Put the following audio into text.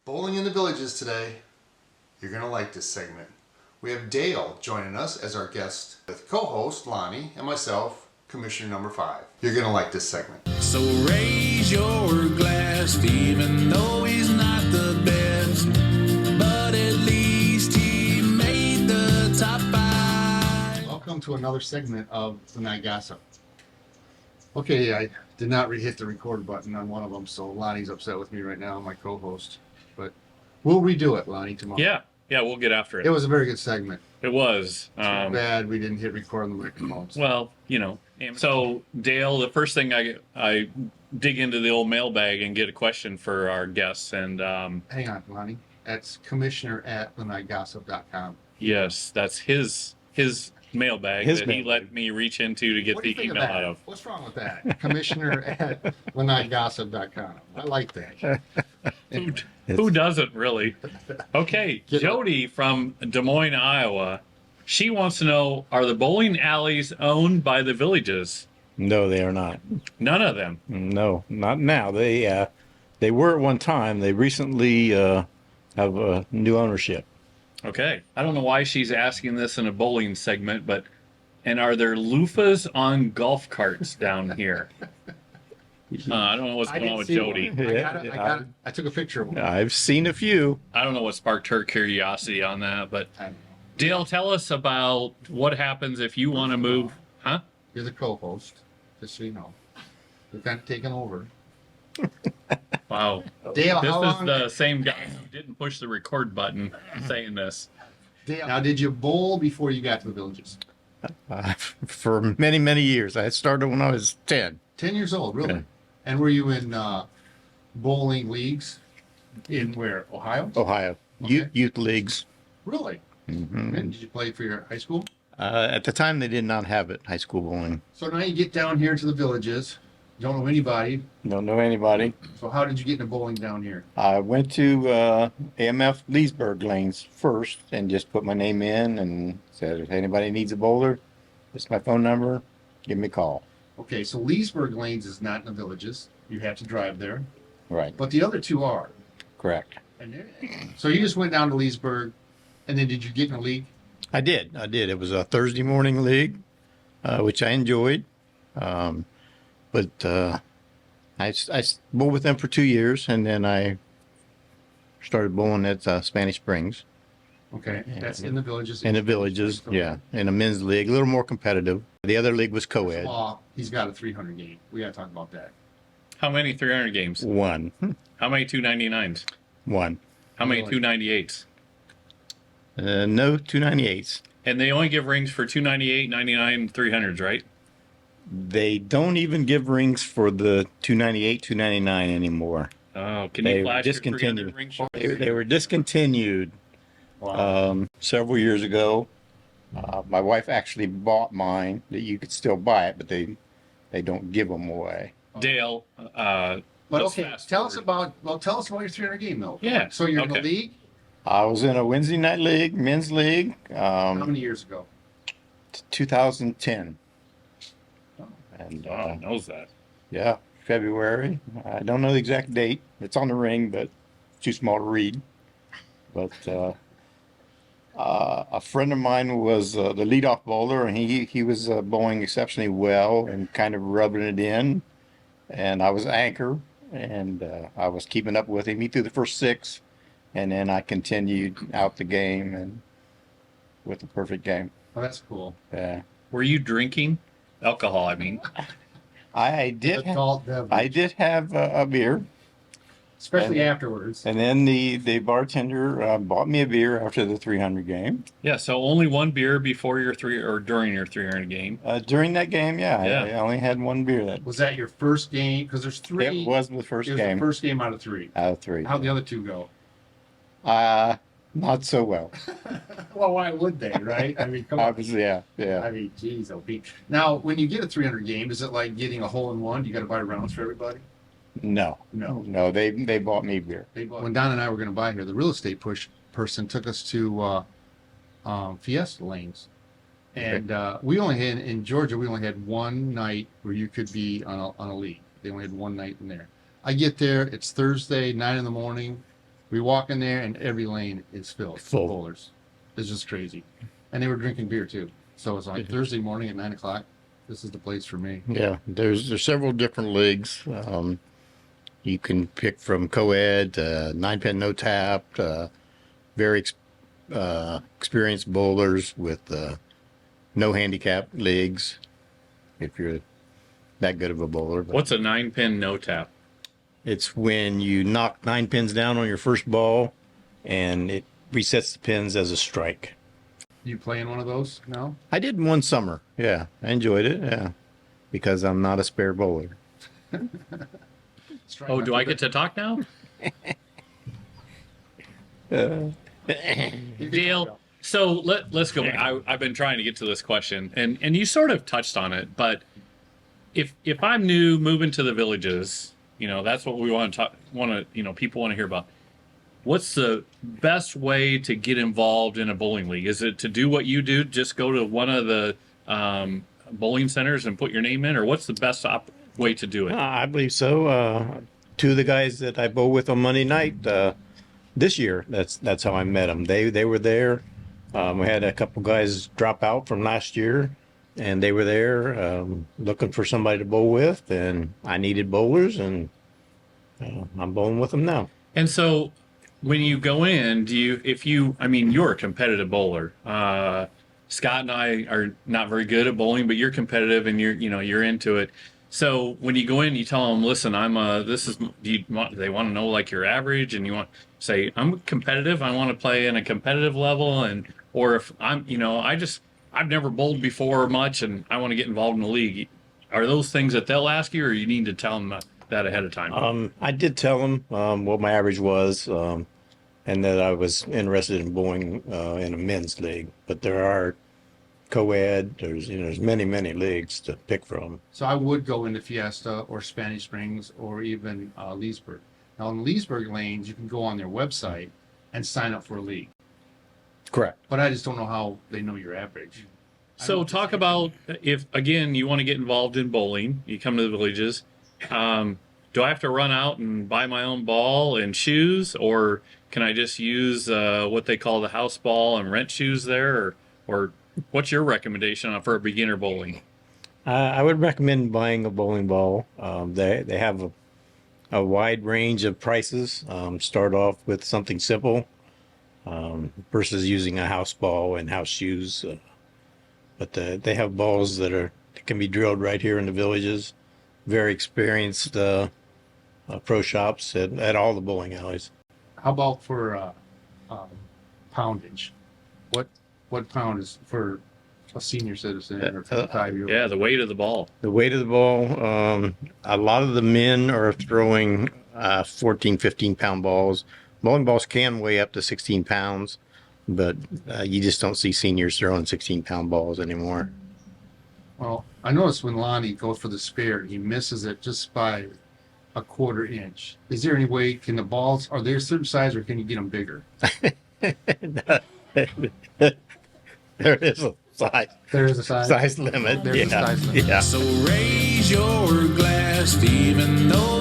Bowling in the Villages today. You're going to like this segment. We have Dale joining us as our guest with co-host Lonny and myself, Commissioner number 5. You're going to like this segment. So raise your glass, even though he's not the best, but at least he made the top 5. Welcome to another segment of the Night Gossip. Okay, I did not hit the record button on one of them, so Lonnie's upset with me right now, my co-host. But we'll redo it, Lonnie, tomorrow. Yeah, we'll get after it. It was a very good segment. It was. Too bad we didn't hit record on the microphones. Well, you know. So, Dale, the first thing I dig into the old mailbag and get a question for our guests. And hang on, Lonnie. That's commissioner@thenightgossip.com. yes, that's his mailbag he let me reach into to get the email out of. What's wrong with that? Commissioner@thenightgossip.com. I like that. Who doesn't, really? Okay, Jody from Des Moines, Iowa. She wants to know, are the bowling alleys owned by the villages? No, they are not. None of them? No, not now. They were at one time. They recently have a new ownership. Okay. I don't know why she's asking this in a bowling segment, and are there loofahs on golf carts down here? I don't know what's going on with Jody. I took a picture of one. I've seen a few. I don't know what sparked her curiosity on that, but Dale, tell us about what happens if you want to move. Huh? You're the co-host, just so you know. We've kind of taken over. Wow. Dale, this how is long? the same guy who didn't push the record button saying this. Dale, now, did you bowl before you got to the villages? For many, many years. I started when I was 10. 10 years old, really? Yeah. And were you in bowling leagues in where? Ohio? Ohio. Okay. Youth leagues. Really? Mm-hmm. And did you play for your high school? At the time, they did not have it, high school bowling. So now you get down here to the villages. You don't know anybody. Don't know anybody. So how did you get into bowling down here? I went to AMF Leesburg Lanes first and just put my name in and said, if anybody needs a bowler, this is my phone number, give me a call. Okay, so Leesburg Lanes is not in the villages. You have to drive there. Right, But the other two are. correct. So you just went down to Leesburg, and then did you get in a league? I did. It was a Thursday morning league, which I enjoyed. But I bowled with them for 2 years, and then I started bowling at Spanish Springs. Okay, that's in the villages. In the villages, yeah, in a men's league, a little more competitive. The other league was co-ed. Well, he's got a 300 game. We got to talk about that. How many 300 games? One. How many 299s? One. How many Really? 298s? No 298s. And they only give rings for 298, 99, 300s, right? They don't even give rings for the 298, 299 anymore. Oh, can They you flash your 300 discontinued. rings? They were discontinued several years ago. My wife actually bought mine. That you could still buy it, but they don't give them away. Dale, But let's okay, fast tell us forward. about your 300 game though. Yeah, So you're in the okay. league. I was in a Wednesday night league, men's league, How many years ago? 2010. And Oh, knows that. yeah, February. I don't know the exact date. It's on the ring, but it's too small to read. But a friend of mine was the leadoff bowler, and he was bowling exceptionally well and kind of rubbing it in. And I was anchor, and I was keeping up with him. He threw the first 6, and then I continued out the game and with a perfect game. Oh, that's cool. Yeah, Were you drinking alcohol? I mean, I did. Adult beverage. I did have a beer. Especially afterwards. And then the bartender bought me a beer after the 300 game. yeah. So only one beer before your during your 300 game. During that game, yeah, Yeah. I only had one beer that. Was that your first game? Because there's 3. It was the first It was game the first game out of 3. out of 3. How'd the other 2 go? Not so well. Well, why would they, right? I mean, come on. Obviously, yeah. I mean, geez, oh, Pete. Now, when you get a 300 game, is it like getting a hole in one? You got to buy rounds for everybody? No, they bought me beer. When Don and I were going to buy here, the real estate person took us to Fiesta Lanes, and we only had in Georgia. We only had one night where you could be on a league. They only had one night in there. I get there. It's Thursday, 9 in the morning. We walk in there and every lane is filled Full. with bowlers. It's just crazy. And they were drinking beer too. So it's like Thursday morning at 9 o'clock. This is the place for me. Yeah, there's several different leagues. You can pick from co-ed, 9-pin no tap, very experienced bowlers with no handicap leagues. If you're that good of a bowler. But What's a 9-pin no tap? it's when you knock 9 pins down on your first ball, and it resets the pins as a strike. You playing one of those now? I did one summer. Yeah, I enjoyed it. Yeah, because I'm not a spare bowler. Oh, do I get to talk now? Dale, so let's go. I've been trying to get to this question, and you sort of touched on it, but if I'm new, moving to the villages, that's what we want to people want to hear about. What's the best way to get involved in a bowling league? Is it to do what you do, just go to one of the bowling centers and put your name in, or what's the best way to do it? I believe so. Two of the guys that I bowl with on Monday night this year, that's how I met them. They were there. We had a couple guys drop out from last year, and they were there looking for somebody to bowl with, and I needed bowlers, and I'm bowling with them now. And so when you go in, you're a competitive bowler. Scott and I are not very good at bowling, but you're competitive and you're into it. So when you go in, you tell them, listen, they want to know like your average, and you want to say, I'm competitive. I want to play in a competitive level. Or if I've never bowled before much and I want to get involved in the league. Are those things that they'll ask you, or you need to tell them that ahead of time? I did tell them what my average was, and that I was interested in bowling in a men's league. But there are co-ed. There's many leagues to pick from. So I would go into Fiesta or Spanish Springs or even Leesburg. Now in Leesburg Lanes, you can go on their website and sign up for a league. Correct. But I just don't know how they know your average. So talk about if, again, you want to get involved in bowling, you come to the villages. Do I have to run out and buy my own ball and shoes, or can I just use what they call the house ball and rent shoes there? Or what's your recommendation for a beginner bowling? I would recommend buying a bowling ball. They have a wide range of prices. Start off with something simple versus using a house ball and house shoes. But they have balls that can be drilled right here in the villages. Very experienced pro shops at all the bowling alleys. How about for poundage? What pound is for a senior citizen or 55-year-old? Yeah, the weight of the ball. The weight of the ball, a lot of the men are throwing 14, 15-pound balls. Bowling balls can weigh up to 16 pounds, but you just don't see seniors throwing 16-pound balls anymore. Well, I noticed when Lonny goes for the spare, he misses it just by a quarter inch. Is there any way, are they a certain size, or can you get them bigger? There is a size. There is a size. Size limit. There's a size limit. Yeah. So raise your glass, even though